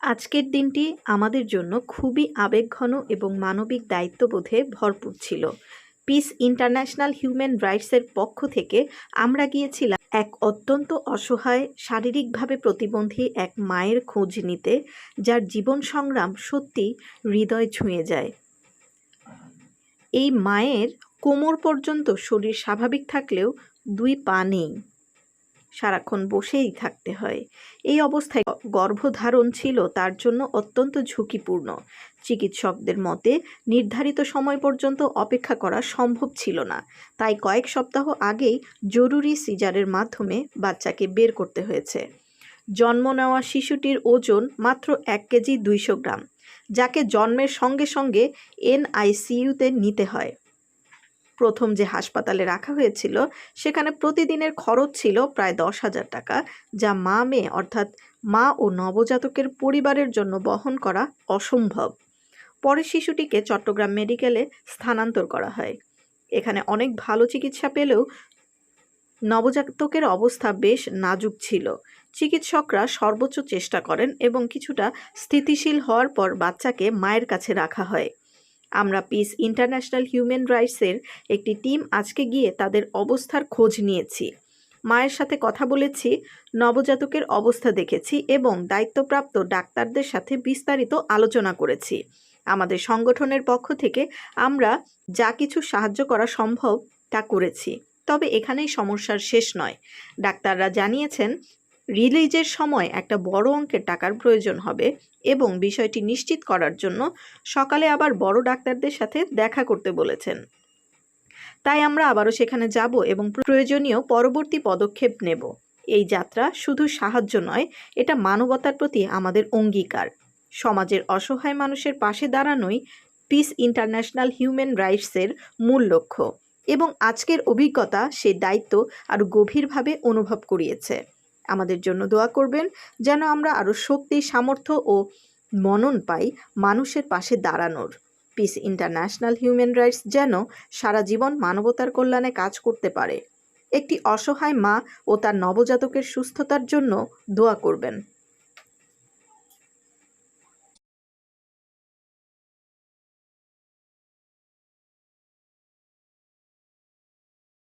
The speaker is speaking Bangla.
আজকের দিনটি আমাদের জন্য খুবই আবেগঘন এবং মানবিক দায়িত্ববোধে ভরপুর ছিল। পিস ইন্টারন্যাশনাল হিউম্যান রাইটসের পক্ষ থেকে আমরা গিয়েছিলাম এক অত্যন্ত অসহায়, শারীরিকভাবে প্রতিবন্ধী এক মায়ের খোঁজ নিতে, যার জীবন সংগ্রাম সত্যি হৃদয় ছুঁয়ে যায়। এই মায়ের কোমর পর্যন্ত শরীর স্বাভাবিক থাকলেও 2 পা নেই, সারাক্ষণ বসেই থাকতে হয়। এই অবস্থায় গর্ভধারণ ছিল তার জন্য অত্যন্ত ঝুঁকিপূর্ণ। চিকিৎসকদের মতে নির্ধারিত সময় পর্যন্ত অপেক্ষা করা সম্ভব ছিল না, তাই কয়েক সপ্তাহ আগেই জরুরি সিজারের মাধ্যমে বাচ্চাকে বের করতে হয়েছে। জন্ম নেওয়া শিশুটির ওজন মাত্র 1 কেজি 200 গ্রাম, যাকে জন্মের সঙ্গে সঙ্গে এনআইসিইউতে নিতে হয়। প্রথম যে হাসপাতালে রাখা হয়েছিল সেখানে প্রতিদিনের খরচ ছিল প্রায় 10,000 টাকা, যা মা মেয়ে অর্থাৎ মা ও নবজাতকের পরিবারের জন্য বহন করা অসম্ভব। পরে শিশুটিকে চট্টগ্রাম মেডিকেলে স্থানান্তর করা হয়। এখানে অনেক ভালো চিকিৎসা পেলেও নবজাতকের অবস্থা বেশ নাজুক ছিল। চিকিৎসকরা সর্বোচ্চ চেষ্টা করেন এবং কিছুটা স্থিতিশীল হওয়ার পর বাচ্চাকে মায়ের কাছে রাখা হয়। আমরা পিস ইন্টারন্যাশনাল হিউম্যান রাইটসের একটি টিম আজকে গিয়ে তাদের অবস্থার খোঁজ নিয়েছি। মায়ের সাথে কথা বলেছি, নবজাতকের অবস্থা দেখেছি এবং দায়িত্বপ্রাপ্ত ডাক্তারদের সাথে বিস্তারিত আলোচনা করেছি। আমাদের সংগঠনের পক্ষ থেকে আমরা যা কিছু সাহায্য করা সম্ভব তা করেছি। তবে এখানেই সমস্যার শেষ নয়। ডাক্তাররা জানিয়েছেন রিলিজের সময় একটা বড় অঙ্কের টাকার প্রয়োজন হবে এবং বিষয়টি নিশ্চিত করার জন্য সকালে আবার বড় ডাক্তারদের সাথে দেখা করতে বলেছেন। তাই আমরা আবারও সেখানে যাব এবং প্রয়োজনীয় পরবর্তী পদক্ষেপ নেব। এই যাত্রা শুধু সাহায্য নয়, এটা মানবতার প্রতি আমাদের অঙ্গীকার। সমাজের অসহায় মানুষের পাশে দাঁড়ানোই পিস ইন্টারন্যাশনাল হিউম্যান রাইটসের মূল লক্ষ্য এবং আজকের অভিজ্ঞতা সেই দায়িত্ব আরও গভীরভাবে অনুভব করিয়েছে। আমাদের জন্য দোয়া করবেন যেন আমরা আরও শক্তি, সামর্থ্য ও মনন পাই মানুষের পাশে দাঁড়ানোর। পিস ইন্টারন্যাশনাল হিউম্যান রাইটস যেন সারা জীবন মানবতার কল্যাণে কাজ করতে পারে। একটি অসহায় মা ও তার নবজাতকের সুস্থতার জন্য দোয়া করবেন।